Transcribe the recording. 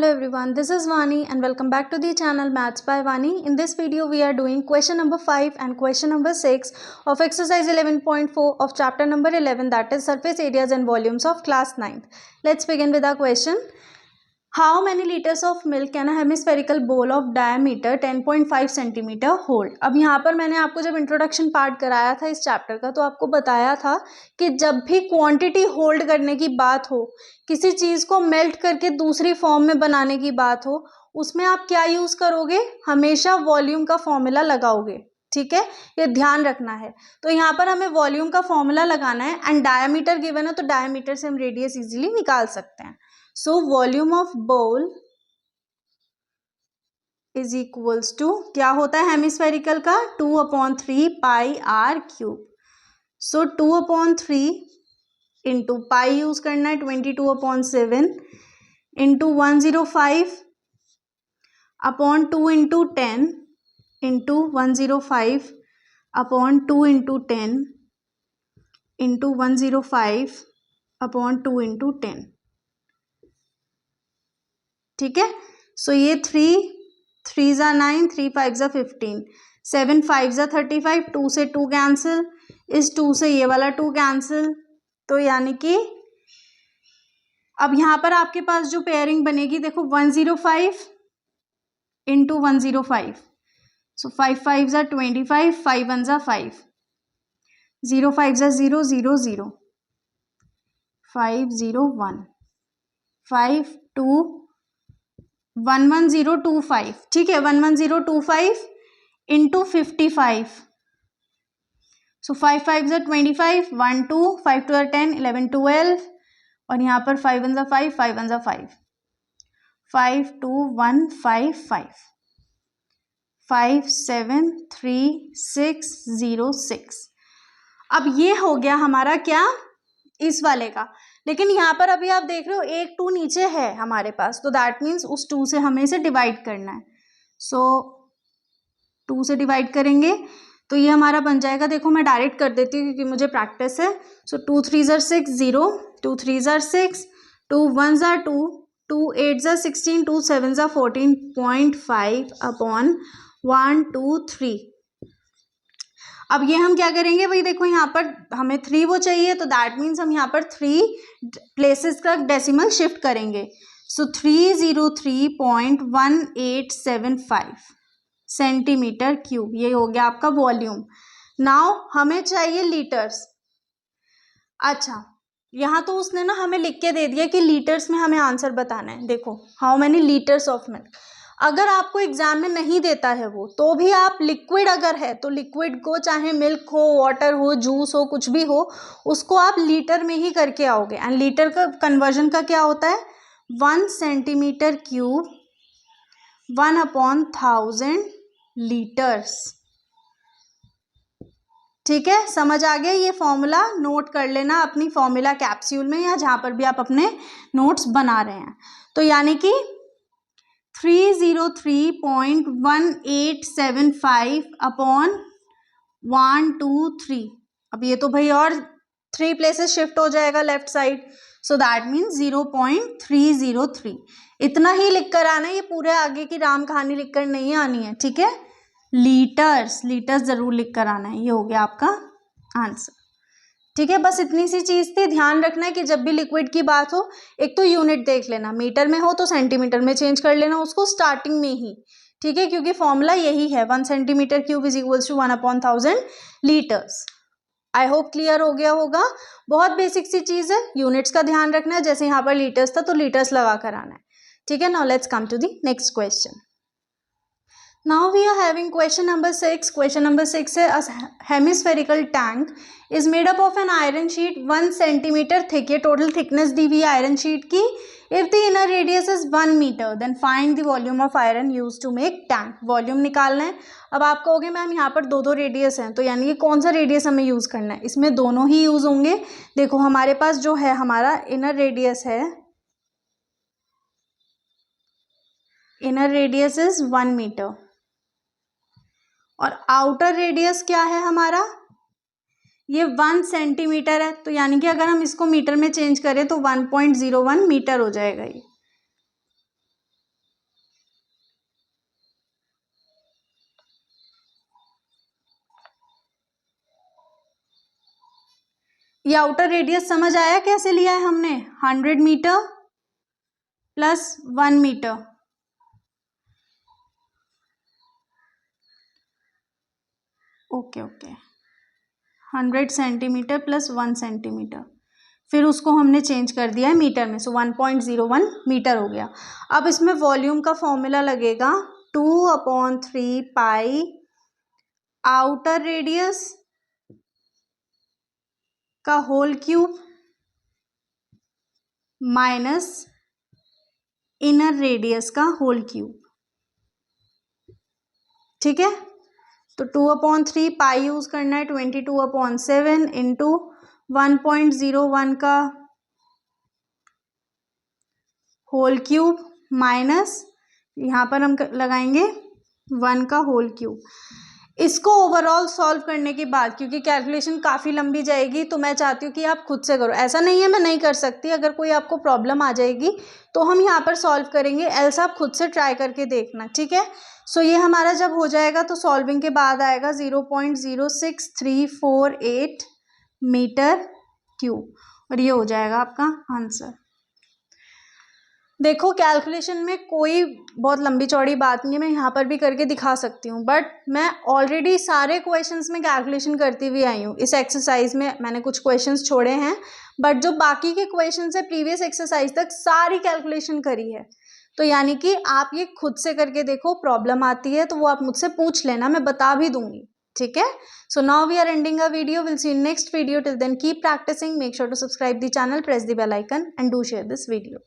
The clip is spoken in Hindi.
Hello everyone, this is Vani and welcome back to the channel Maths by Vani. In this video, we are doing question number 5 and question number 6 of exercise 11.4 of chapter number 11, that is surface areas and volumes of class 9th. Let's begin with our question. How many liters of milk can a hemispherical bowl of diameter 10.5 centimeter hold? अब यहाँ पर मैंने आपको जब इंट्रोडक्शन पार्ट कराया था इस चैप्टर का तो आपको बताया था कि जब भी क्वांटिटी होल्ड करने की बात हो, किसी चीज़ को मेल्ट करके दूसरी फॉर्म में बनाने की बात हो, उसमें आप क्या यूज़ करोगे? हमेशा वॉल्यूम का फॉर्मूला लगाओगे. ठीक है, ये ध्यान रखना है. तो यहाँ पर हमें वॉल्यूम का फॉर्मूला लगाना है एंड डायमीटर गिवन है तो डायमीटर से हम रेडियस इजीली निकाल सकते हैं. So volume of bowl is equals to क्या होता है हेमिस्फेरिकल का 2/3 pi r cube. So 2/3 into pi use करना है 22/7 into 105 upon 2 into 10 into 105 upon 2 into 10 into 105 upon 2 into 10. ठीक है, सो ये 3 ज़ा 9, 3 5 ज़ा 15, 7 5 ज़ा 35, 2 से 2 कैंसिल, इस 2 से ये वाला 2 कैंसिल. तो यानी कि अब यहाँ पर आपके पास जो पेयरिंग बनेगी देखो 105 इंटू 105, सो 5 5 ज़ा 25, 5 1 ज़ा 5, 0 5 ज़ा 0 0 0, 5 0 1, 5 2 11025. ठीक है, 11025 इंटू 55, सो 5 5 ज़ा 25, 1 2, 5 2 10, 11 12 और यहाँ पर 5 1 ज़ा 5, 5 1 ज़ा 5, 5 2 1 5 5, 5 7 3 6 0 6. अब ये हो गया हमारा क्या इस वाले का, लेकिन यहाँ पर अभी आप देख रहे हो एक 2 नीचे है हमारे पास, तो दैट मीन्स उस 2 से हमें इसे डिवाइड करना है. सो 2 से डिवाइड करेंगे तो ये हमारा बन जाएगा. देखो मैं डायरेक्ट कर देती हूँ क्योंकि मुझे प्रैक्टिस है. सो 2 3 ज़ा 6 0, 2 3 ज़ा 6, 2 1 ज़ा 2, 2 8 ज़ा 16, 2 7 ज़ा 14.5 अपॉन 1 2 3. अब ये हम क्या करेंगे भाई, देखो यहाँ पर हमें 3 वो चाहिए तो दैट मीन्स हम यहाँ पर 3 प्लेसेस का डेसिमल शिफ्ट करेंगे. सो 303.1875 सेंटीमीटर क्यूब, ये हो गया आपका वॉल्यूम. नाउ हमें चाहिए लीटर्स. अच्छा, यहाँ तो उसने ना हमें लिख के दे दिया कि लीटर्स में हमें आंसर बताना है. देखो how many litres of milk. अगर आपको एग्जाम में नहीं देता है वो, तो भी आप लिक्विड अगर है तो लिक्विड को, चाहे मिल्क हो, वाटर हो, जूस हो, कुछ भी हो, उसको आप लीटर में ही करके आओगे. एंड लीटर का कन्वर्जन का क्या होता है, 1 सेंटीमीटर क्यूब 1/1000 लीटर्स. ठीक है, समझ आ गया. ये फॉर्मूला नोट कर लेना अपनी फॉर्मूला कैप्सूल में या जहाँ पर भी आप अपने नोट्स बना रहे हैं. तो यानी कि 303.1875 अपॉन 1 2 3. अब ये तो भाई और 3 प्लेसेस शिफ्ट हो जाएगा left side, so that means 0.303. इतना ही लिख कर आना है, ये पूरे आगे की राम कहानी लिख कर नहीं आनी है. ठीक है, लीटर्स जरूर लिख कर आना है. ये हो गया आपका आंसर. ठीक है, बस इतनी सी चीज़ थी. ध्यान रखना है कि जब भी लिक्विड की बात हो, एक तो यूनिट देख लेना, मीटर में हो तो सेंटीमीटर में चेंज कर लेना उसको स्टार्टिंग में ही. ठीक है, क्योंकि फॉर्मूला यही है, 1 centimetre cube is equals to 1/1000 litres. I hope clear हो गया होगा. बहुत बेसिक सी चीज़ है, यूनिट्स का ध्यान रखना है. जैसे यहाँ पर लीटर्स था तो लीटर्स लगा कर आना है. ठीक है, now let's come to the next question. Now we are having question number 6. Question number 6 है, a hemispherical tank is made up of an iron sheet 1 centimeter thick. ये total thickness दी हुई है आयरन शीट की. If the inner radius is 1 meter, then find the volume of iron used to make tank. Volume निकालना है. अब आप कहोगे मैम यहाँ पर दो रेडियस हैं, तो यानी कि कौन सा रेडियस हमें यूज़ करना है? इसमें दोनों ही यूज़ होंगे. देखो हमारे पास जो है हमारा इनर रेडियस है, इनर रेडियस इज 1 मीटर और आउटर रेडियस क्या है हमारा, ये 1 सेंटीमीटर है. तो यानी कि अगर हम इसको मीटर में चेंज करें तो 1.01 मीटर हो जाएगा ये. ये आउटर रेडियस समझ आया कैसे लिया है हमने? 100 metre plus 1 metre, okay 100 centimetre plus 1 centimetre, फिर उसको हमने चेंज कर दिया है मीटर में, सो 1.01 मीटर हो गया। अब इसमें वॉल्यूम का फॉर्मूला लगेगा 2/3 पाई आउटर रेडियस का whole cube minus inner radius का होल क्यूब, ठीक है। तो 2/3 पाई यूज करना है, 22/7 इंटू 1.01 का होल क्यूब माइनस यहाँ पर हम लगाएंगे 1 का होल क्यूब। इसको ओवरऑल सॉल्व करने के बाद, क्योंकि कैलकुलेशन काफ़ी लंबी जाएगी, तो मैं चाहती हूँ कि आप खुद से करो। ऐसा नहीं है मैं नहीं कर सकती, अगर कोई आपको प्रॉब्लम आ जाएगी तो हम यहाँ पर सॉल्व करेंगे, एल्स आप खुद से ट्राई करके देखना, ठीक है। सो ये हमारा जब हो जाएगा तो सॉल्विंग के बाद आएगा 0.06348 मीटर क्यूब, और ये हो जाएगा आपका आंसर। देखो कैलकुलेशन में कोई बहुत लंबी चौड़ी बात नहीं है, मैं यहाँ पर भी करके दिखा सकती हूँ, बट मैं ऑलरेडी सारे क्वेश्चंस में कैलकुलेशन करती हुई आई हूँ। इस एक्सरसाइज में मैंने कुछ क्वेश्चंस छोड़े हैं, बट जो बाकी के क्वेश्चंस है प्रीवियस एक्सरसाइज तक सारी कैलकुलेशन करी है। तो यानी कि आप ये खुद से करके देखो, प्रॉब्लम आती है तो वो आप मुझसे पूछ लेना, मैं बता भी दूंगी, ठीक है। So now we are ending a video, will see in next video, till then keep practising, make sure to subscribe the channel, press the bell icon and do share this video.